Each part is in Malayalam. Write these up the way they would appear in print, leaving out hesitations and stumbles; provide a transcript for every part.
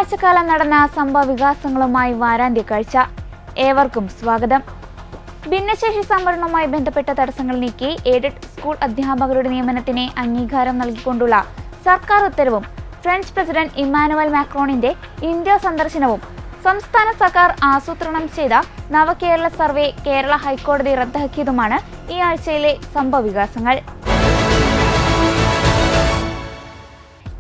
ഒരാഴ്ചക്കാലം നടന്ന സംഭവ വികാസങ്ങളുമായി വാരാന്ത്യ കാഴ്ച. ഏവർക്കും സ്വാഗതം. ഭിന്നശേഷി സംവരണവുമായി ബന്ധപ്പെട്ട തടസ്സങ്ങൾ നീക്കി എയ്ഡഡ് സ്കൂൾ അധ്യാപകരുടെ നിയമനത്തിന് അംഗീകാരം നൽകിക്കൊണ്ടുള്ള സർക്കാർ ഉത്തരവും ഫ്രഞ്ച് പ്രസിഡന്റ് ഇമ്മാനുവൽ മാക്രോണിന്റെ ഇന്ത്യ സന്ദർശനവും സംസ്ഥാന സർക്കാർ ആസൂത്രണം ചെയ്ത നവകേരള സർവേ കേരള ഹൈക്കോടതി റദ്ദാക്കിയതുമാണ് ഈ ആഴ്ചയിലെ സംഭവ വികാസങ്ങൾ.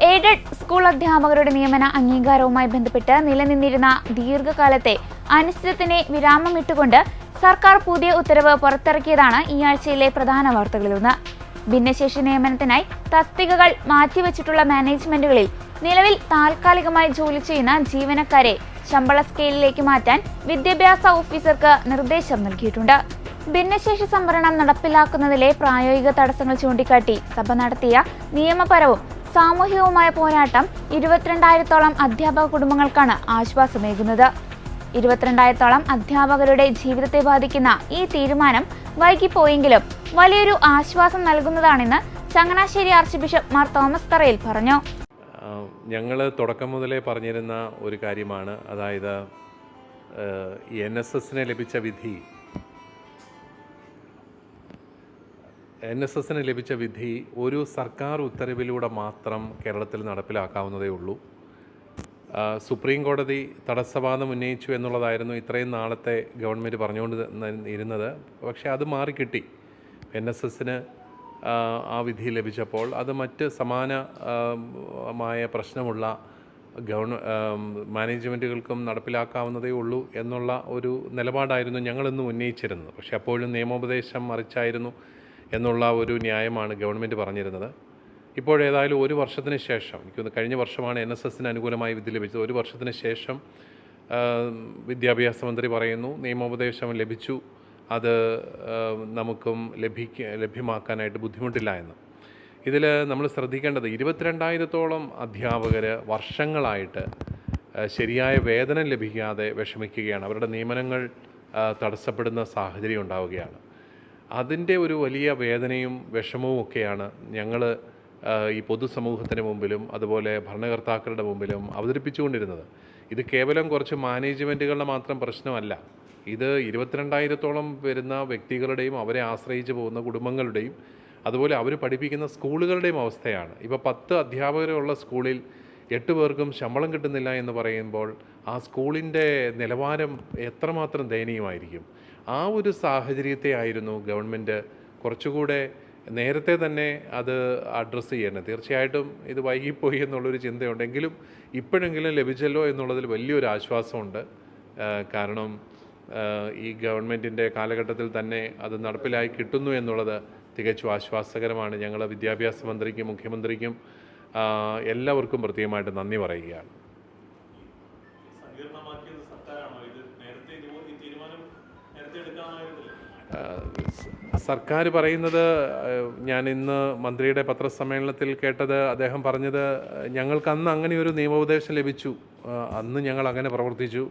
എയ്ഡഡ് സ്കൂൾ അധ്യാപകരുടെ നിയമന അംഗീകാരവുമായി ബന്ധപ്പെട്ട് നിലനിന്നിരുന്ന ദീർഘകാലത്തെ അനിശ്ചിതത്തിന് വിരാമമിട്ടുകൊണ്ട് സർക്കാർ പുതിയ ഉത്തരവ് പുറത്തിറക്കിയതാണ് ഈ ആഴ്ചയിലെ പ്രധാന വാർത്തകളിലൊന്ന്. ഭിന്നശേഷി നിയമനത്തിനായി തസ്തികകൾ മാറ്റിവെച്ചിട്ടുള്ള മാനേജ്മെന്റുകളിൽ നിലവിൽ താൽക്കാലികമായി ജോലി ചെയ്യുന്ന ജീവനക്കാരെ ശമ്പള സ്കെയിലിലേക്ക് മാറ്റാൻ വിദ്യാഭ്യാസ ഓഫീസർക്ക് നിർദ്ദേശം നൽകിയിട്ടുണ്ട്. ഭിന്നശേഷി സംവരണം നടപ്പിലാക്കുന്നതിലെ പ്രായോഗിക തടസ്സങ്ങൾ ചൂണ്ടിക്കാട്ടി സഭ നടത്തിയ നിയമപരവും സാമൂഹികവുമായ പോരാട്ടം 22,000-ഓളം അധ്യാപക കുടുംബങ്ങൾക്കാണ് ആശ്വാസമേകുന്നത്. 22,000-ഓളം അധ്യാപകരുടെ ജീവിതത്തെ ബാധിക്കുന്ന ഈ തീരുമാനം വൈകിപ്പോയെങ്കിലും വലിയൊരു ആശ്വാസം നൽകുന്നതാണെന്ന് Changanassery arch bishop Mar Thomas Tharayil പറഞ്ഞു. ഞങ്ങൾ തുടക്കം മുതലേ പറഞ്ഞിരുന്ന ഒരു കാര്യമാണ്, അതായത് NSSന് ലഭിച്ച വിധി ഒരു സർക്കാർ ഉത്തരവിലൂടെ മാത്രം കേരളത്തിൽ നടപ്പിലാക്കാവുന്നതേ ഉള്ളൂ. സുപ്രീം കോടതി തടസ്സവാദം ഉന്നയിച്ചു എന്നുള്ളതായിരുന്നു ഇത്രയും നാളത്തെ ഗവൺമെൻറ് പറഞ്ഞുകൊണ്ട് ഇരുന്നത്. പക്ഷേ അത് മാറിക്കിട്ടി. NSSന് ആ വിധി ലഭിച്ചപ്പോൾ അത് മറ്റ് സമാനമായ പ്രശ്നമുള്ള മാനേജ്മെൻറ്റുകൾക്കും നടപ്പിലാക്കാവുന്നതേ ഉള്ളൂ എന്നുള്ള ഒരു നിലപാടായിരുന്നു ഞങ്ങളിന്ന് ഉന്നയിച്ചിരുന്നത്. പക്ഷേ അപ്പോഴും നിയമോപദേശം മറിച്ചായിരുന്നു എന്നുള്ള ഒരു ന്യായമാണ് ഗവൺമെൻറ് പറഞ്ഞിരുന്നത്. ഇപ്പോഴേതായാലും ഒരു വർഷത്തിന് ശേഷം, എനിക്കൊന്ന് കഴിഞ്ഞ വർഷമാണ് NSSന് അനുകൂലമായി വിധി ലഭിച്ചത്. ഒരു വർഷത്തിന് ശേഷം വിദ്യാഭ്യാസ മന്ത്രി പറയുന്നു നിയമോപദേശം ലഭിച്ചു, അത് നമുക്കും ലഭ്യമാക്കാനായിട്ട് ബുദ്ധിമുട്ടില്ല എന്ന്. ഇതിൽ നമ്മൾ ശ്രദ്ധിക്കേണ്ടത് 22,000-ഓളം അധ്യാപകർ വർഷങ്ങളായിട്ട് ശരിയായ വേതനം ലഭിക്കാതെ വിഷമിക്കുകയാണ്. അവരുടെ നിയമനങ്ങൾ തടസ്സപ്പെടുന്ന സാഹചര്യം ഉണ്ടാവുകയാണ്. അതിൻ്റെ ഒരു വലിയ വേദനയും വിഷമവും ഒക്കെയാണ് ഞങ്ങൾ ഈ പൊതുസമൂഹത്തിന് മുമ്പിലും അതുപോലെ ഭരണകർത്താക്കളുടെ മുമ്പിലും അവതരിപ്പിച്ചുകൊണ്ടിരുന്നത്. ഇത് കേവലം കുറച്ച് മാനേജ്മെൻറ്റുകളുടെ മാത്രം പ്രശ്നമല്ല. ഇത് 22,000-ഓളം വരുന്ന വ്യക്തികളുടെയും അവരെ ആശ്രയിച്ച് പോകുന്ന കുടുംബങ്ങളുടെയും അതുപോലെ അവർ പഠിപ്പിക്കുന്ന സ്കൂളുകളുടെയും അവസ്ഥയാണ്. ഇപ്പോൾ 10 അധ്യാപകരുള്ള സ്കൂളിൽ 8 പേർക്കും ശമ്പളം കിട്ടുന്നില്ല എന്ന് പറയുമ്പോൾ ആ സ്കൂളിൻ്റെ നിലവാരം എത്രമാത്രം ദയനീയമായിരിക്കും. ആ ഒരു സാഹചര്യത്തെ ആയിരുന്നു ഗവൺമെൻറ് കുറച്ചുകൂടെ നേരത്തെ തന്നെ അത് അഡ്രസ്സ് ചെയ്യേണ്ടത്. തീർച്ചയായിട്ടും ഇത് വൈകിപ്പോയി എന്നുള്ളൊരു ചിന്തയുണ്ടെങ്കിലും ഇപ്പോഴെങ്കിലും ലഭിച്ചല്ലോ എന്നുള്ളതിൽ വലിയൊരു ആശ്വാസമുണ്ട്. കാരണം ഈ ഗവൺമെൻറ്റിൻ്റെ കാലഘട്ടത്തിൽ തന്നെ അത് നടപ്പിലായി കിട്ടുന്നു എന്നുള്ളത് തികച്ചും ആശ്വാസകരമാണ്. ഞങ്ങൾ വിദ്യാഭ്യാസ മന്ത്രിക്കും മുഖ്യമന്ത്രിക്കും എല്ലാവർക്കും പ്രത്യേകമായിട്ട് നന്ദി പറയുകയാണ്. സർക്കാർ പറയുന്നത്, ഞാൻ ഇന്ന് മന്ത്രിയുടെ പത്രസമ്മേളനത്തിൽ കേട്ടത്, അദ്ദേഹം പറഞ്ഞത് ഞങ്ങൾക്ക് അന്ന് അങ്ങനെ ഒരു നിയമോപദേശം ലഭിച്ചു, അന്ന് ഞങ്ങൾ അങ്ങനെ പ്രവർത്തിച്ചു,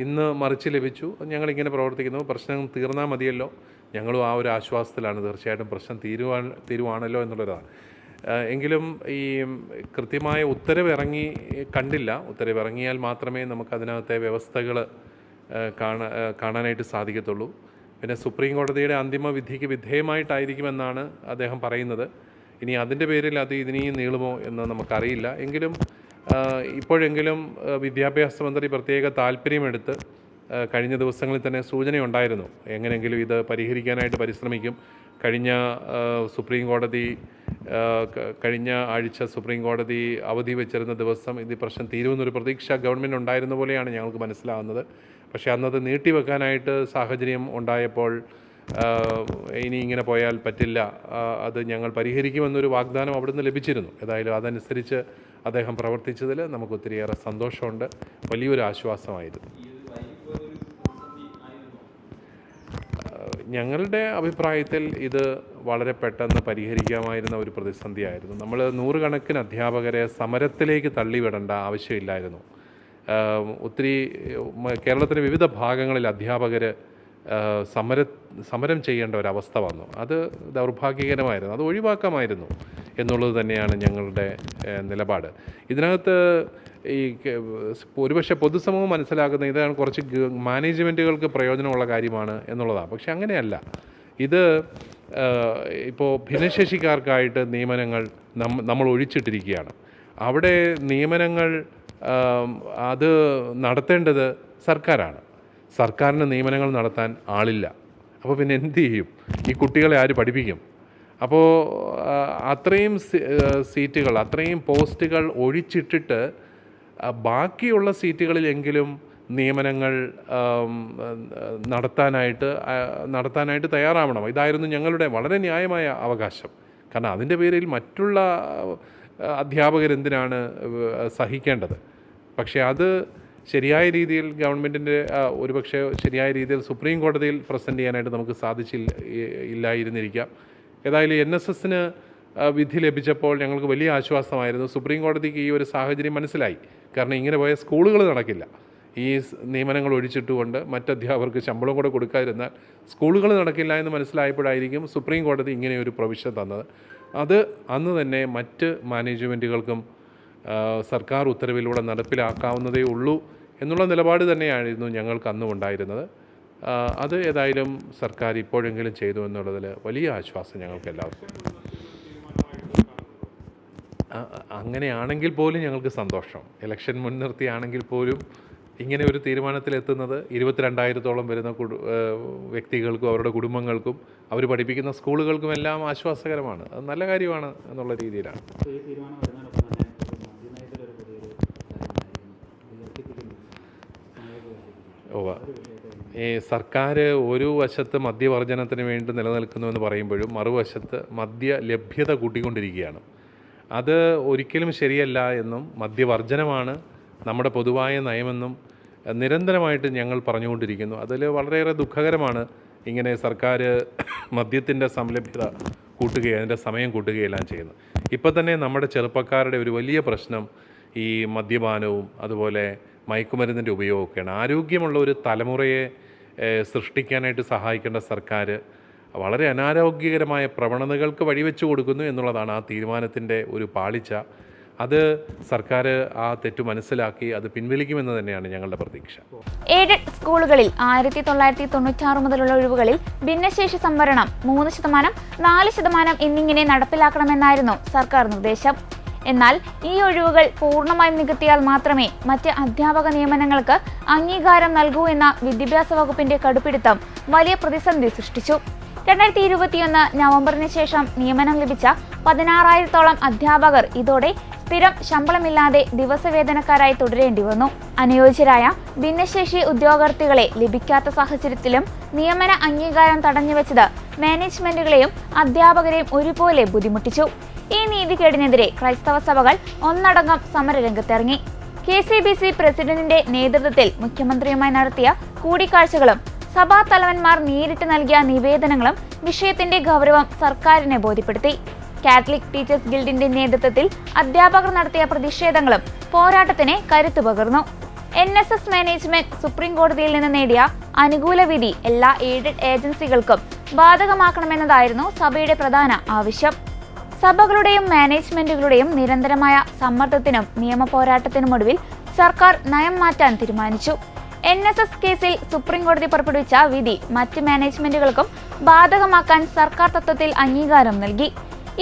ഇന്ന് മറിച്ച് ലഭിച്ചു, ഞങ്ങളിങ്ങനെ പ്രവർത്തിക്കുന്നു, പ്രശ്നം തീർന്നാൽ മതിയല്ലോ. ഞങ്ങളും ആ ഒരു ആശ്വാസത്തിലാണ്. തീർച്ചയായിട്ടും പ്രശ്നം തീരുവാണല്ലോ എന്നുള്ളതാണ്. എങ്കിലും ഈ കൃത്യമായ ഉത്തരവ് കണ്ടില്ല. ഉത്തരവ് ഇറങ്ങിയാൽ മാത്രമേ നമുക്കതിനകത്തെ വ്യവസ്ഥകൾ കാണാനായിട്ട് സാധിക്കത്തുള്ളൂ. പിന്നെ സുപ്രീം കോടതിയുടെ അന്തിമ വിധിക്ക് വിധേയമായിട്ടായിരിക്കുമെന്നാണ് അദ്ദേഹം പറയുന്നത്. ഇനി അതിൻ്റെ പേരിൽ അത് ഇനിയും നീളുമോ എന്ന് നമുക്കറിയില്ല. എങ്കിലും ഇപ്പോഴെങ്കിലും വിദ്യാഭ്യാസ മന്ത്രി പ്രത്യേക താല്പര്യമെടുത്ത് കഴിഞ്ഞ ദിവസങ്ങളിൽ തന്നെ സൂചനയുണ്ടായിരുന്നു, എങ്ങനെയെങ്കിലും ഇത് പരിഹരിക്കാനായിട്ട് പരിശ്രമിക്കും. കഴിഞ്ഞ ആഴ്ച സുപ്രീം കോടതി അവധി വെച്ചിരുന്ന ദിവസം ഇത് പ്രശ്നം തീരുമെന്നൊരു പ്രതീക്ഷ ഗവൺമെൻറ് ഉണ്ടായിരുന്ന പോലെയാണ് ഞങ്ങൾക്ക് മനസ്സിലാവുന്നത്. പക്ഷേ അന്നത് നീട്ടിവെക്കാനായിട്ട് സാഹചര്യം ഉണ്ടായപ്പോൾ ഇനി ഇങ്ങനെ പോയാൽ പറ്റില്ല, അത് ഞങ്ങൾ പരിഹരിക്കുമെന്നൊരു വാഗ്ദാനം അവിടുന്ന് ലഭിച്ചിരുന്നു. ഏതായാലും അതനുസരിച്ച് അദ്ദേഹം പ്രവർത്തിച്ചതിൽ നമുക്ക് ഒത്തിരിയേറെ സന്തോഷമുണ്ട്, വലിയൊരു ആശ്വാസമായിരുന്നു. ഞങ്ങളുടെ അഭിപ്രായത്തിൽ ഇത് വളരെ പെട്ടെന്ന് പരിഹരിക്കാമായിരുന്ന ഒരു പ്രതിസന്ധിയായിരുന്നു. നമ്മൾ 100 കണക്കിന് അധ്യാപകരെ സമരത്തിലേക്ക് തള്ളിവിടേണ്ട ആവശ്യമില്ലായിരുന്നു. ഒത്തിരി കേരളത്തിലെ വിവിധ ഭാഗങ്ങളിൽ അധ്യാപകർ സമരം ചെയ്യേണ്ട ഒരവസ്ഥ വന്നു. അത് ദൗർഭാഗ്യകരമായിരുന്നു. അത് ഒഴിവാക്കാമായിരുന്നു എന്നുള്ളത് തന്നെയാണ് ഞങ്ങളുടെ നിലപാട്. ഇതിനകത്ത് ഈ ഒരുപക്ഷെ പൊതുസമൂഹം മനസ്സിലാക്കുന്ന ഇതാണ് കുറച്ച് മാനേജ്മെൻറ്റുകൾക്ക് പ്രയോജനമുള്ള കാര്യമാണ് എന്നുള്ളതാണ്. പക്ഷെ അങ്ങനെയല്ല. ഇത് ഇപ്പോൾ ഭിന്നശേഷിക്കാർക്കായിട്ട് നിയമനങ്ങൾ നമ്മൾ ഒഴിച്ചിട്ടിരിക്കുകയാണ്. അവിടെ നിയമനങ്ങൾ അത് നടത്തേണ്ടത് സർക്കാരാണ്. സർക്കാരിന് നിയമനങ്ങൾ നടത്താൻ ആളില്ല. അപ്പോൾ പിന്നെ എന്ത് ചെയ്യും? ഈ കുട്ടികളെ ആര് പഠിപ്പിക്കും? അപ്പോൾ അത്രയും സീറ്റുകൾ, അത്രയും പോസ്റ്റുകൾ ഒഴിച്ചിട്ടിട്ട് ബാക്കിയുള്ള സീറ്റുകളിലെങ്കിലും നിയമനങ്ങൾ നടത്താനായിട്ട് തയ്യാറാവണം. ഇതായിരുന്നു ഞങ്ങളുടെ വളരെ ന്യായമായ അവകാശം. കാരണം അതിൻ്റെ പേരിൽ മറ്റുള്ള അധ്യാപകരെന്തിനാണ് സഹിക്കേണ്ടത്? പക്ഷേ അത് ശരിയായ രീതിയിൽ ഗവൺമെൻറ്റിൻ്റെ ഒരുപക്ഷെ ശരിയായ രീതിയിൽ സുപ്രീം കോടതിയിൽ പ്രസൻറ്റ് ചെയ്യാനായിട്ട് നമുക്ക് ഇല്ലായിരുന്നിരിക്കാം. ഏതായാലും NSSന് വിധി ലഭിച്ചപ്പോൾ ഞങ്ങൾക്ക് വലിയ ആശ്വാസമായിരുന്നു. സുപ്രീം കോടതിക്ക് ഈ ഒരു സാഹചര്യം മനസ്സിലായി. കാരണം ഇങ്ങനെ പോയ സ്കൂളുകൾ നടക്കില്ല. ഈ നിയമനങ്ങൾ ഒഴിച്ചിട്ടുകൊണ്ട് മറ്റധ്യാപകർക്ക് ശമ്പളം കൂടെ കൊടുക്കാതിരുന്നാൽ സ്കൂളുകൾ നടക്കില്ല എന്ന് മനസ്സിലായപ്പോഴായിരിക്കും സുപ്രീം കോടതി ഇങ്ങനെ ഒരു പ്രൊവിഷൻ തന്നത്. അത് അന്ന് തന്നെ മറ്റ് മാനേജ്മെൻറ്റുകൾക്കും സർക്കാർ ഉത്തരവിലൂടെ നടപ്പിലാക്കാവുന്നതേ ഉള്ളൂ എന്നുള്ള നിലപാട് തന്നെയായിരുന്നു ഞങ്ങൾക്ക് അന്നും ഉണ്ടായിരുന്നത്. അത് ഏതായാലും സർക്കാർ ഇപ്പോഴെങ്കിലും ചെയ്തു എന്നുള്ളതിൽ വലിയ ആശ്വാസം ഞങ്ങൾക്ക് എല്ലാവർക്കും. അങ്ങനെയാണെങ്കിൽ പോലും ഞങ്ങൾക്ക് സന്തോഷം. ഇലക്ഷൻ മുൻനിർത്തിയാണെങ്കിൽ പോലും ഇങ്ങനെ ഒരു തീരുമാനത്തിലെത്തുന്നത് 22,000-ഓളം വരുന്ന വ്യക്തികൾക്കും അവരുടെ കുടുംബങ്ങൾക്കും അവർ പഠിപ്പിക്കുന്ന സ്കൂളുകൾക്കും എല്ലാം ആശ്വാസകരമാണ്. അത് നല്ല കാര്യമാണ് എന്നുള്ള രീതിയിലാണ്. ഈ സർക്കാർ ഒരു വശത്ത് മദ്യവർജനത്തിന് വേണ്ടി നിലനിൽക്കുന്നുവെന്ന് പറയുമ്പോഴും മറുവശത്ത് മദ്യ ലഭ്യത കൂട്ടിക്കൊണ്ടിരിക്കുകയാണ്. അത് ഒരിക്കലും ശരിയല്ല എന്നും മദ്യവർജനമാണ് നമ്മുടെ പൊതുവായ നയമെന്നും നിരന്തരമായിട്ട് ഞങ്ങൾ പറഞ്ഞുകൊണ്ടിരിക്കുന്നു. അതിൽ വളരെയേറെ ദുഃഖകരമാണ് ഇങ്ങനെ സർക്കാർ മദ്യത്തിൻ്റെ സംലഭ്യത കൂട്ടുകയും അതിൻ്റെ സമയം കൂട്ടുകയെല്ലാം ചെയ്യുന്നത്. ഇപ്പോൾ തന്നെ നമ്മുടെ ചെറുപ്പക്കാരുടെ ഒരു വലിയ പ്രശ്നം ഈ മദ്യപാനവും അതുപോലെ മയക്കുമരുന്നിൻ്റെ ഉപയോഗമൊക്കെയാണ്. ആരോഗ്യമുള്ള ഒരു തലമുറയെ സൃഷ്ടിക്കാനായിട്ട് സഹായിക്കേണ്ട സർക്കാർ വളരെ അനാരോഗ്യകരമായ പ്രവണതകൾക്ക് വഴിവെച്ചു കൊടുക്കുന്നു എന്നുള്ളതാണ് ആ തീരുമാനത്തിൻ്റെ ഒരു പാളിച്ച. അത് സർക്കാർ ആ തെറ്റ് മനസ്സിലാക്കി അത് പിൻവലിക്കുമെന്ന് തന്നെയാണ് ഞങ്ങളുടെ പ്രതീക്ഷ. എയ്ഡഡ് സ്കൂളുകളിൽ 1996 മുതലുള്ള ഒഴിവുകളിൽ ഭിന്നശേഷി സംവരണം 3%, 4% എന്നിങ്ങനെ നടപ്പിലാക്കണമെന്നായിരുന്നു സർക്കാർ നിർദ്ദേശം. എന്നാൽ ഈ ഒഴിവുകൾ പൂർണ്ണമായും നികത്തിയാൽ മാത്രമേ മറ്റ് അധ്യാപക നിയമനങ്ങൾക്ക് അംഗീകാരം നൽകൂ എന്ന വിദ്യാഭ്യാസ വകുപ്പിന്റെ കടുപ്പിടുത്തം വലിയ പ്രതിസന്ധി സൃഷ്ടിച്ചു. 2021 നവംബറിന് ശേഷം നിയമനം ലഭിച്ച 16,000-ഓളം അധ്യാപകർ ഇതോടെ സ്ഥിരം ശമ്പളമില്ലാതെ ദിവസവേതനക്കാരായി തുടരേണ്ടി വന്നു. അനുയോജ്യരായ ഭിന്നശേഷി ഉദ്യോഗാർത്ഥികളെ ലഭിക്കാത്ത സാഹചര്യത്തിലും നിയമന അംഗീകാരം തടഞ്ഞുവെച്ചത് മാനേജ്മെന്റുകളെയും അധ്യാപകരെയും ഒരുപോലെ ബുദ്ധിമുട്ടിച്ചു. ഈ നീതികേടിനെതിരെ ക്രൈസ്തവ സഭകൾ ഒന്നടങ്കം സമരരംഗത്തിറങ്ങി. KCBC പ്രസിഡന്റിന്റെ നേതൃത്വത്തിൽ മുഖ്യമന്ത്രിയുമായി നടത്തിയ കൂടിക്കാഴ്ചകളും സഭാ തലവന്മാർ നേരിട്ട് നൽകിയ നിവേദനങ്ങളും വിഷയത്തിന്റെ ഗൗരവം സർക്കാരിനെ ബോധ്യപ്പെടുത്തി. കാത്തലിക് ടീച്ചേഴ്സ് ഗിൽഡിന്റെ നേതൃത്വത്തിൽ അധ്യാപകർ നടത്തിയ പ്രതിഷേധങ്ങളും പോരാട്ടത്തിന് കരുത്തു പകർന്നു. NSS മാനേജ്മെന്റ് സുപ്രീം കോടതിയിൽ നിന്ന് നേടിയ അനുകൂല വിധി എല്ലാ എയ്ഡഡ് ഏജൻസികൾക്കും ബാധകമാക്കണമെന്നതായിരുന്നു സഭയുടെ പ്രധാന ആവശ്യം. സഭകളുടെയും മാനേജ്മെന്റുകളുടെയും നിരന്തരമായ സമ്മർദ്ദത്തിനും നിയമ പോരാട്ടത്തിനുമൊടുവിൽ സർക്കാർ നയം മാറ്റാൻ തീരുമാനിച്ചു. NSS കേസിൽ സുപ്രീം കോടതി പുറപ്പെടുവിച്ച വിധി മറ്റ് മാനേജ്മെന്റുകൾക്കും ബാധകമാക്കാൻ സർക്കാർ തത്വത്തിൽ അംഗീകാരം നൽകി.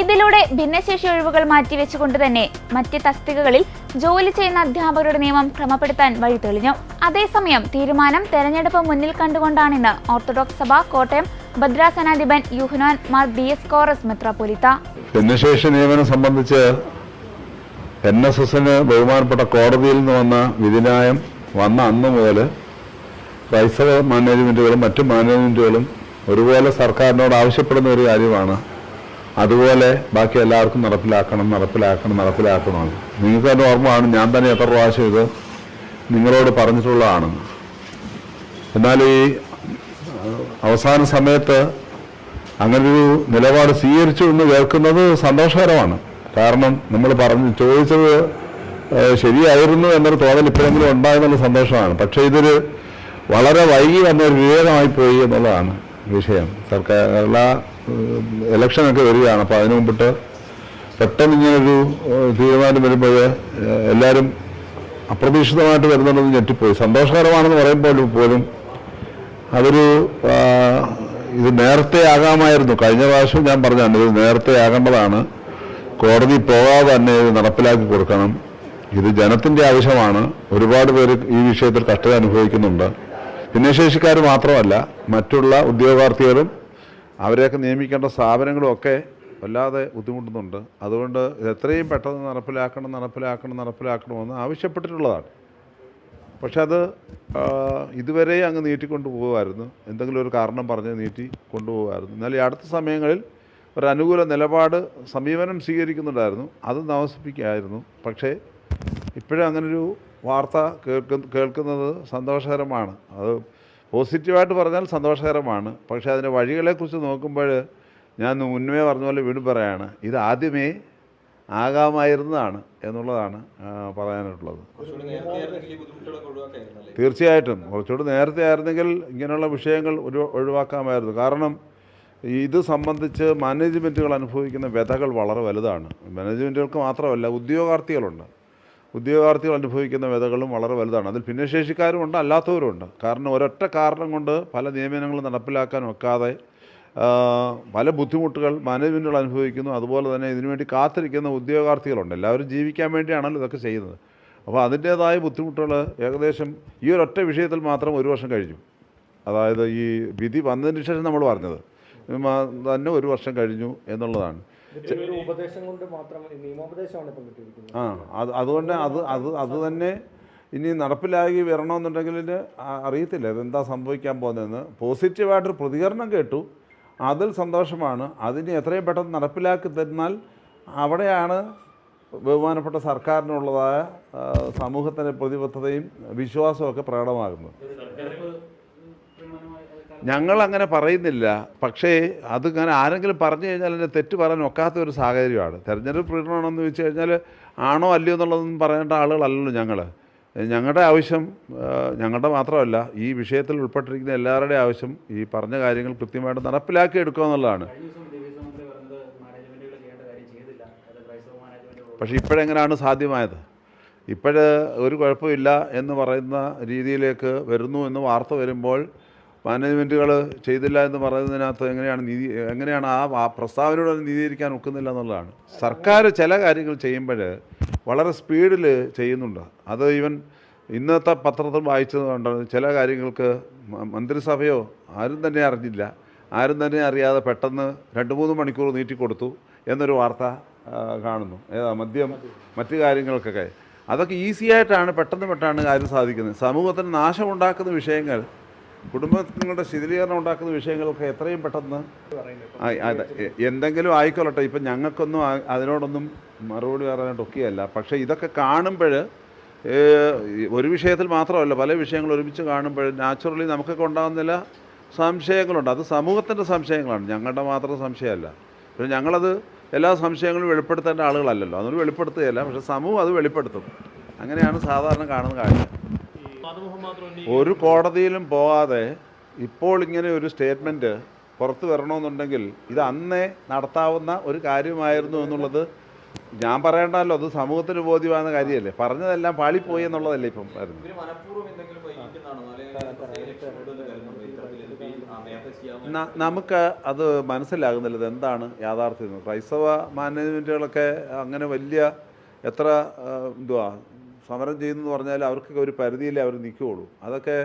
ഇതിലൂടെ ഭിന്നശേഷി ഒഴിവുകൾ മാറ്റിവെച്ചുകൊണ്ട് തന്നെ മറ്റ് തസ്തികകളിൽ ജോലി ചെയ്യുന്ന അധ്യാപകരുടെ നിയമം ക്രമപ്പെടുത്താൻ വഴി തെളിഞ്ഞു. അതേസമയം തീരുമാനം തെരഞ്ഞെടുപ്പ് മുന്നിൽ കണ്ടുകൊണ്ടാണെന്ന് ഓർത്തഡോക്സ് സഭ കോട്ടയം ഭദ്രാസനാധിപൻ യൂഹന്നാൻ മാർ ദിയസ്കോറസ് മെത്രാപ്പൊലീത്ത. ഭിന്നശേഷി നിയമനം സംബന്ധിച്ച് NSSന് ബഹുമാനപ്പെട്ട കോടതിയിൽ നിന്ന് വന്ന വിധിന്യായം വന്ന അന്ന് മുതൽ ക്രൈസ്തവ മാനേജ്മെന്റുകളും മറ്റു മാനേജ്മെന്റുകളും ഒരുപോലെ സർക്കാരിനോട് ആവശ്യപ്പെടുന്ന ഒരു കാര്യമാണ്. അതുപോലെ ബാക്കി എല്ലാവർക്കും നടപ്പിലാക്കണം. നിങ്ങൾക്ക് തന്നെ ഓർമ്മയാണ്, ഞാൻ തന്നെ എത്ര പ്രാവശ്യം ഇത് നിങ്ങളോട് പറഞ്ഞിട്ടുള്ളതാണ്. എന്നാൽ ഈ അവസാന സമയത്ത് അങ്ങനൊരു നിലപാട് സ്വീകരിച്ചു എന്ന് കേൾക്കുന്നത് സന്തോഷകരമാണ്. കാരണം നമ്മൾ ചോദിച്ചത് ശരിയായിരുന്നു എന്നൊരു തോന്നൽ ഇപ്പോഴെങ്കിലും ഉണ്ടായെന്നുള്ള സന്തോഷമാണ്. പക്ഷേ ഇതൊരു വളരെ വൈകി വന്ന ഒരു വിവേകമായി പോയി എന്നുള്ളതാണ് വിഷയം. സർക്കാർ എല്ലാ ഇലക്ഷനൊക്കെ വരികയാണ്. അപ്പോൾ അതിനു മുമ്പിട്ട് പെട്ടെന്ന് ഇങ്ങനൊരു തീരുമാനം വരുമ്പോൾ എല്ലാവരും അപ്രതീക്ഷിതമായിട്ട് വരുന്നുണ്ടെന്ന് ഞെട്ടിപ്പോയി. സന്തോഷകരമാണെന്ന് പറയുമ്പോൾ പോലും അതൊരു ഇത് നേരത്തെ ആകാമായിരുന്നു. കഴിഞ്ഞ പ്രാവശ്യം ഞാൻ പറഞ്ഞാണ് ഇത് നേരത്തെ ആകേണ്ടതാണ്. കോടതി പോകാതെ തന്നെ ഇത് നടപ്പിലാക്കി കൊടുക്കണം. ഇത് ജനത്തിൻ്റെ ആവശ്യമാണ്. ഒരുപാട് പേര് ഈ വിഷയത്തിൽ കഷ്ടത അനുഭവിക്കുന്നുണ്ട്. ഭിന്നശേഷിക്കാർ മാത്രമല്ല, മറ്റുള്ള ഉദ്യോഗാർത്ഥികളും അവരെയൊക്കെ നിയമിക്കേണ്ട സ്ഥാപനങ്ങളും ഒക്കെ വല്ലാതെ ബുദ്ധിമുട്ടുന്നുണ്ട്. അതുകൊണ്ട് എത്രയും പെട്ടെന്ന് നടപ്പിലാക്കണമെന്ന് ആവശ്യപ്പെട്ടിട്ടുള്ളതാണ്. പക്ഷെ അത് ഇതുവരെ അങ്ങ് നീട്ടിക്കൊണ്ടു പോകുമായിരുന്നു. എന്തെങ്കിലും ഒരു കാരണം പറഞ്ഞ് നീട്ടി കൊണ്ടുപോകുമായിരുന്നു. എന്നാൽ ഈ അടുത്ത സമയങ്ങളിൽ ഒരു അനുകൂല സമീപനം സ്വീകരിക്കുന്നുണ്ടായിരുന്നു. അത് താമസിപ്പിക്കുകയായിരുന്നു. പക്ഷേ ഇപ്പോഴും അങ്ങനൊരു വാർത്ത കേൾക്കുന്നത് സന്തോഷകരമാണ്. അത് പോസിറ്റീവായിട്ട് പറഞ്ഞാൽ സന്തോഷകരമാണ്. പക്ഷേ അതിൻ്റെ വഴികളെക്കുറിച്ച് നോക്കുമ്പോൾ ഞാൻ മുന്നേ പറഞ്ഞ പോലെ വീണ്ടും പറയാണ്, ഇത് ആദ്യമേ ആകാമായിരുന്നതാണ് എന്നുള്ളതാണ് പറയാനായിട്ടുള്ളത്. തീർച്ചയായിട്ടും കുറച്ചുകൂടി നേരത്തെ ആയിരുന്നെങ്കിൽ ഇങ്ങനെയുള്ള വിഷയങ്ങൾ ഒഴിവാക്കാമായിരുന്നു. കാരണം ഇത് സംബന്ധിച്ച് മാനേജ്മെൻറ്റുകൾ അനുഭവിക്കുന്ന വ്യഥകൾ വളരെ വലുതാണ്. മാനേജ്മെൻറ്റുകൾക്ക് മാത്രമല്ല, ഉദ്യോഗാർത്ഥികൾ അനുഭവിക്കുന്ന വ്യഥകളും വളരെ വലുതാണ്. അതിൽ ഭിന്നശേഷിക്കാരുമുണ്ട്, അല്ലാത്തവരുമുണ്ട്. കാരണം ഒരൊറ്റ കാരണം കൊണ്ട് പല നിയമനങ്ങളും നടപ്പിലാക്കാൻ വെക്കാതെ പല ബുദ്ധിമുട്ടുകൾ മാനേജ്മെൻറ്റുകൾ അനുഭവിക്കുന്നു. അതുപോലെ തന്നെ ഇതിനുവേണ്ടി കാത്തിരിക്കുന്ന ഉദ്യോഗാർത്ഥികളുണ്ട്. എല്ലാവരും ജീവിക്കാൻ വേണ്ടിയാണല്ലോ ഇതൊക്കെ ചെയ്യുന്നത്. അപ്പോൾ അതിൻ്റേതായ ബുദ്ധിമുട്ടുകൾ ഏകദേശം ഈ ഒരൊറ്റ വിഷയത്തിൽ മാത്രം 1 വർഷം കഴിഞ്ഞു. അതായത് ഈ വിധി വന്നതിന് ശേഷം നമ്മൾ പറഞ്ഞത് തന്നെ 1 വർഷം കഴിഞ്ഞു എന്നുള്ളതാണ്. അതുകൊണ്ട് അത് തന്നെ ഇനി നടപ്പിലാക്കി വരണമെന്നുണ്ടെങ്കിൽ അറിയത്തില്ല ഇതെന്താ സംഭവിക്കാൻ പോകുന്നതെന്ന്. പോസിറ്റീവായിട്ടൊരു പ്രതികരണം കേട്ടു, അതിൽ സന്തോഷമാണ്. അതിന് എത്രയും പെട്ടെന്ന് നടപ്പിലാക്കി തന്നാൽ അവിടെയാണ് ബഹുമാനപ്പെട്ട സർക്കാരിനുള്ളതായ സമൂഹത്തിൻ്റെ പ്രതിബദ്ധതയും വിശ്വാസമൊക്കെ പ്രകടമാകുന്നത്. ഞങ്ങളങ്ങനെ പറയുന്നില്ല. പക്ഷേ അതിങ്ങനെ ആരെങ്കിലും പറഞ്ഞു കഴിഞ്ഞാൽ അതിൻ്റെ തെറ്റ് പറയാൻ ഒക്കാത്ത ഒരു സാഹചര്യമാണ്. തെരഞ്ഞെടുപ്പ് പ്രകടനമാണെന്ന് വെച്ച് കഴിഞ്ഞാൽ ആണോ അല്ലയോ എന്നുള്ളതൊന്നും പറയേണ്ട ആളുകളല്ലല്ലോ ഞങ്ങൾ. ഞങ്ങളുടെ ആവശ്യം, ഞങ്ങളുടെ മാത്രമല്ല, ഈ വിഷയത്തിൽ ഉൾപ്പെട്ടിരിക്കുന്ന എല്ലാവരുടെയും ആവശ്യം ഈ പറഞ്ഞ കാര്യങ്ങൾ കൃത്യമായിട്ട് നടപ്പിലാക്കി എടുക്കുക എന്നുള്ളതാണ്. പക്ഷേ ഇപ്പോഴെങ്ങനെയാണ് സാധ്യമായത്? ഒരു കുഴപ്പമില്ല എന്ന് പറയുന്ന രീതിയിലേക്ക് വരുന്നു എന്ന് വാർത്ത വരുമ്പോൾ മാനേജ്മെൻറ്റുകൾ ചെയ്തില്ല എന്ന് പറയുന്നതിനകത്ത് എങ്ങനെയാണ് ആ പ്രസ്താവനയോട് നീതീകരിക്കാൻ ഒക്കുന്നില്ല എന്നുള്ളതാണ്. സർക്കാർ ചില കാര്യങ്ങൾ ചെയ്യുമ്പോൾ വളരെ സ്പീഡിൽ ചെയ്യുന്നുണ്ട്. അത് ഇന്നത്തെ പത്രത്തിൽ വായിച്ചതുകൊണ്ട് ചില കാര്യങ്ങൾക്ക് മന്ത്രിസഭയോ ആരും തന്നെ അറിഞ്ഞില്ല, ആരും തന്നെ അറിയാതെ പെട്ടെന്ന് 2-3 മണിക്കൂർ നീട്ടിക്കൊടുത്തു എന്നൊരു വാർത്ത കാണുന്നു. മറ്റു കാര്യങ്ങൾക്കൊക്കെ അതൊക്കെ ഈസിയായിട്ടാണ് പെട്ടെന്ന് കാര്യം സാധിക്കുന്നത്. സമൂഹത്തിന് നാശമുണ്ടാക്കുന്ന വിഷയങ്ങൾ, കുടുംബങ്ങളുടെ ശിഥിലീകരണം ഉണ്ടാക്കുന്ന വിഷയങ്ങളൊക്കെ എത്രയും പെട്ടെന്ന് എന്തെങ്കിലും ആയിക്കൊള്ളട്ടെ. ഇപ്പം ഞങ്ങൾക്കൊന്നും അതിനോടൊന്നും മറുപടി പറയാനായിട്ടൊക്കെയല്ല. പക്ഷേ ഇതൊക്കെ കാണുമ്പോൾ ഒരു വിഷയത്തിൽ മാത്രമല്ല, പല വിഷയങ്ങൾ ഒരുമിച്ച് കാണുമ്പോൾ നാച്ചുറലി നമുക്കൊക്കെ ഉണ്ടാകുന്ന ചില സംശയങ്ങളുണ്ട്. അത് സമൂഹത്തിൻ്റെ സംശയങ്ങളാണ്, ഞങ്ങളുടെ മാത്രം സംശയമല്ല. പക്ഷേ ഞങ്ങളത് എല്ലാ സംശയങ്ങളും വെളിപ്പെടുത്തേണ്ട ആളുകളല്ലല്ലോ, അതൊന്നും വെളിപ്പെടുത്തുകയല്ല. പക്ഷേ സമൂഹം അത് വെളിപ്പെടുത്തും. അങ്ങനെയാണ് സാധാരണ കാണുന്ന കാഴ്ച. ഒരു കോടതിയിലും പോകാതെ ഇപ്പോൾ ഇങ്ങനെ ഒരു സ്റ്റേറ്റ്മെൻറ്റ് പുറത്തു വരണമെന്നുണ്ടെങ്കിൽ ഇത് അന്നേ നടത്താവുന്ന ഒരു കാര്യമായിരുന്നു എന്നുള്ളത് ഞാൻ പറയേണ്ടല്ലോ. അത് സമൂഹത്തിന് ബോധ്യമാകുന്ന കാര്യമല്ലേ. പറഞ്ഞതെല്ലാം പാളിപ്പോയി എന്നുള്ളതല്ലേ ഇപ്പം വരുന്നത്. നമുക്ക് അത് മനസ്സിലാകുന്നില്ല ഇതെന്താണ് യാഥാർത്ഥ്യം. ക്രൈസ്തവ മാനേജ്മെൻറ്റുകളൊക്കെ അങ്ങനെ വലിയ എത്ര സമരം ചെയ്യുന്നതെന്ന് പറഞ്ഞാൽ അവർക്കൊക്കെ ഒരു പരിധിയിലേ അവർ നിൽക്കുകയുള്ളൂ. അതൊക്കെ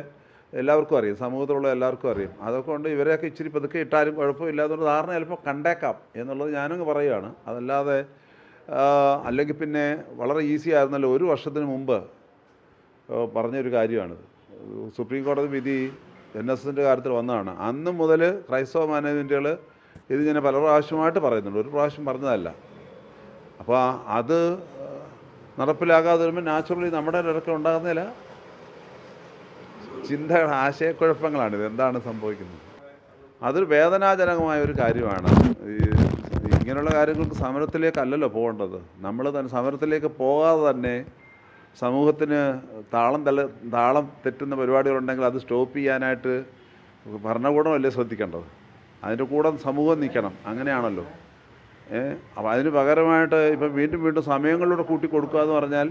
എല്ലാവർക്കും അറിയാം, സമൂഹത്തിലുള്ള എല്ലാവർക്കും അറിയാം. അതൊക്കെ കൊണ്ട് ഇവരെയൊക്കെ ഇച്ചിരി പതുക്കെ ഇട്ടാലും കുഴപ്പമില്ല എന്നൊരു ധാരണ ചിലപ്പോൾ കണ്ടേക്കാം എന്നുള്ളത് ഞാനങ്ങ് പറയുകയാണ്. അതല്ലാതെ അല്ലെങ്കിൽ പിന്നെ വളരെ ഈസി ആയിരുന്നല്ലോ. 1 വർഷത്തിന് മുമ്പ് പറഞ്ഞൊരു കാര്യമാണിത്. സുപ്രീം കോടതി വിധി NSSൻ്റെ കാര്യത്തിൽ വന്നതാണ്. അന്ന് മുതൽ ക്രൈസ്തവ മാനേജ്മെൻറ്റുകൾ ഇത് ഞാൻ പല പ്രാവശ്യമായിട്ട് പറയുന്നുണ്ട്, ഒരു പ്രാവശ്യം പറഞ്ഞതല്ല. അപ്പോൾ അത് നടപ്പിലാകാതെ വരുമ്പോൾ നാച്ചുറലി നമ്മുടെ ഇടയ്ക്ക് ഉണ്ടാകുന്നില്ല ചിന്തയുടെ ആശയക്കുഴപ്പങ്ങളാണിത്. എന്താണ് സംഭവിക്കുന്നത്? അതൊരു വേദനാജനകമായ ഒരു കാര്യമാണ്. ഇങ്ങനെയുള്ള കാര്യങ്ങൾക്ക് സമരത്തിലേക്കല്ലല്ലോ പോകേണ്ടത്. നമ്മൾ തന്നെ സമരത്തിലേക്ക് പോകാതെ തന്നെ സമൂഹത്തിന് താളം തെറ്റുന്ന പരിപാടികളുണ്ടെങ്കിൽ അത് സ്റ്റോപ്പ് ചെയ്യാനായിട്ട് ഭരണകൂടമല്ലേ ശ്രദ്ധിക്കേണ്ടത്? അതിൻ്റെ കൂടെ സമൂഹം നിൽക്കണം. അങ്ങനെയാണല്ലോ. അപ്പോൾ അതിന് പകരമായിട്ട് ഇപ്പം വീണ്ടും സമയങ്ങളിലൂടെ കൂട്ടി കൊടുക്കുക എന്ന് പറഞ്ഞാൽ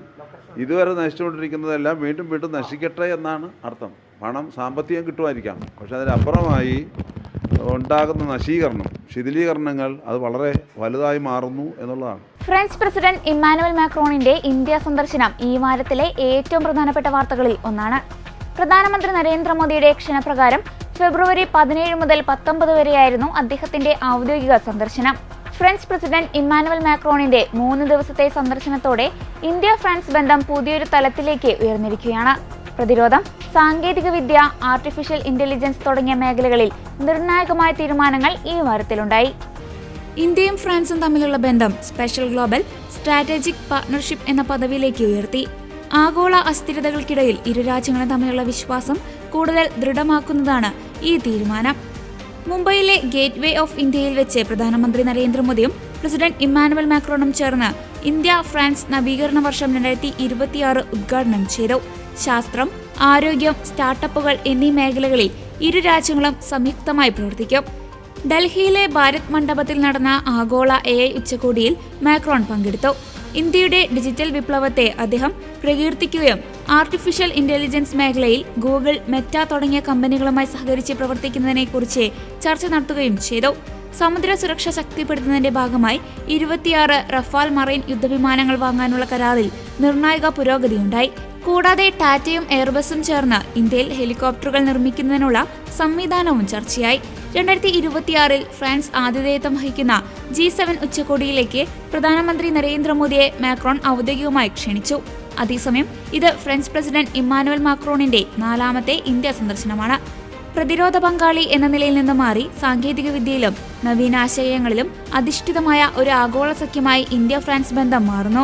ഇതുവരെ നശിച്ചുകൊണ്ടിരിക്കുന്നതെല്ലാം വീണ്ടും നശിക്കട്ടെ എന്നാണ് അർത്ഥം. പണം, സാമ്പത്തികം കിട്ടുമായിരിക്കാം, പക്ഷെ അതിനപ്പുറമായി ഉണ്ടാകുന്ന നശീകരണം, ശിഥിലീകരണങ്ങൾ അത് വളരെ വലുതായി മാറുന്നു എന്നുള്ളതാണ്. ഫ്രഞ്ച് പ്രസിഡന്റ് ഇമ്മാനുവൽ മാക്രോണിന്റെ ഇന്ത്യ സന്ദർശനം ഈ വാരത്തിലെ ഏറ്റവും പ്രധാനപ്പെട്ട വാർത്തകളിൽ ഒന്നാണ്. പ്രധാനമന്ത്രി നരേന്ദ്രമോദിയുടെ ക്ഷണപ്രകാരം ഫെബ്രുവരി 17 മുതൽ 19 വരെയായിരുന്നു അദ്ദേഹത്തിന്റെ ഔദ്യോഗിക സന്ദർശനം. ഫ്രഞ്ച് പ്രസിഡന്റ് ഇമ്മാനുവൽ മാക്രോണിന്റെ 3 ദിവസത്തെ സന്ദർശനത്തോടെ ഇന്ത്യ ഫ്രാൻസ് ബന്ധം പുതിയൊരു തലത്തിലേക്ക് ഉയർന്നിരിക്കുകയാണ്. പ്രതിരോധം, സാങ്കേതികവിദ്യ, ആർട്ടിഫിഷ്യൽ ഇന്റലിജൻസ് തുടങ്ങിയ മേഖലകളിൽ നിർണായകമായ തീരുമാനങ്ങൾ ഈ വാരത്തിലുണ്ടായി. ഇന്ത്യയും ഫ്രാൻസും തമ്മിലുള്ള ബന്ധം സ്പെഷ്യൽ ഗ്ലോബൽ സ്ട്രാറ്റജിക് പാർട്ണർഷിപ്പ് എന്ന പദവിയിലേക്ക് ഉയർത്തി. ആഗോള അസ്ഥിരതകൾക്കിടയിൽ ഇരു രാജ്യങ്ങളും തമ്മിലുള്ള വിശ്വാസം കൂടുതൽ ദൃഢമാക്കുന്നതാണ് ഈ തീരുമാനം. മുംബൈയിലെ ഗേറ്റ് വേ ഓഫ് ഇന്ത്യയിൽ വെച്ച് പ്രധാനമന്ത്രി നരേന്ദ്രമോദിയും പ്രസിഡന്റ് ഇമ്മാനുവൽ മാക്രോണും ചേർന്ന് ഇന്ത്യ ഫ്രാൻസ് നവീകരണ വർഷം 2026 ഉദ്ഘാടനം ചെയ്തു. ശാസ്ത്രം, ആരോഗ്യം, സ്റ്റാർട്ടപ്പുകൾ എന്നീ മേഖലകളിൽ ഇരു രാജ്യങ്ങളും സംയുക്തമായി പ്രവർത്തിക്കും. ഡൽഹിയിലെ ഭാരത് മണ്ഡപത്തിൽ നടന്ന ആഗോള AI ഉച്ചകോടിയിൽ മാക്രോൺ പങ്കെടുത്തു. ഇന്ത്യയുടെ ഡിജിറ്റൽ വിപ്ലവത്തെ അദ്ദേഹം പ്രകീർത്തിക്കുകയും ആർട്ടിഫിഷ്യൽ ഇന്റലിജൻസ് മേഖലയിൽ ഗൂഗിൾ, മെറ്റ തുടങ്ങിയ കമ്പനികളുമായി സഹകരിച്ച് പ്രവർത്തിക്കുന്നതിനെക്കുറിച്ച് ചർച്ച നടത്തുകയും ചെയ്തു. സമുദ്ര സുരക്ഷ ശക്തിപ്പെടുത്തുന്നതിന്റെ ഭാഗമായി 26 റഫാൽ മറൈൻ യുദ്ധവിമാനങ്ങൾ വാങ്ങാനുള്ള കരാറിൽ നിർണായക പുരോഗതിയുണ്ടായി. കൂടാതെ ടാറ്റയും എയർബസും ചേർന്ന് ഇന്ത്യയിൽ ഹെലികോപ്റ്ററുകൾ നിർമ്മിക്കുന്നതിനുള്ള സംവിധാനവും ചർച്ചയായി. 2026 ഫ്രാൻസ് ആതിഥേയത്വം വഹിക്കുന്ന G7 ഉച്ചകോടിയിലേക്ക് പ്രധാനമന്ത്രി നരേന്ദ്രമോദിയെ മാക്രോൺ ഔദ്യോഗികമായി ക്ഷണിച്ചു. അതേസമയം ഇത് ഫ്രഞ്ച് പ്രസിഡന്റ് ഇമ്മാനുവൽ മാക്രോണിന്റെ 4ാമത്തെ ഇന്ത്യ സന്ദർശനമാണ്. പ്രതിരോധ പങ്കാളി എന്ന നിലയിൽ നിന്ന് മാറി സാങ്കേതികവിദ്യയിലും നവീനാശയങ്ങളിലും അധിഷ്ഠിതമായ ഒരു ആഗോള സഖ്യമായി ഇന്ത്യ ഫ്രാൻസ് ബന്ധം മാറുന്നു.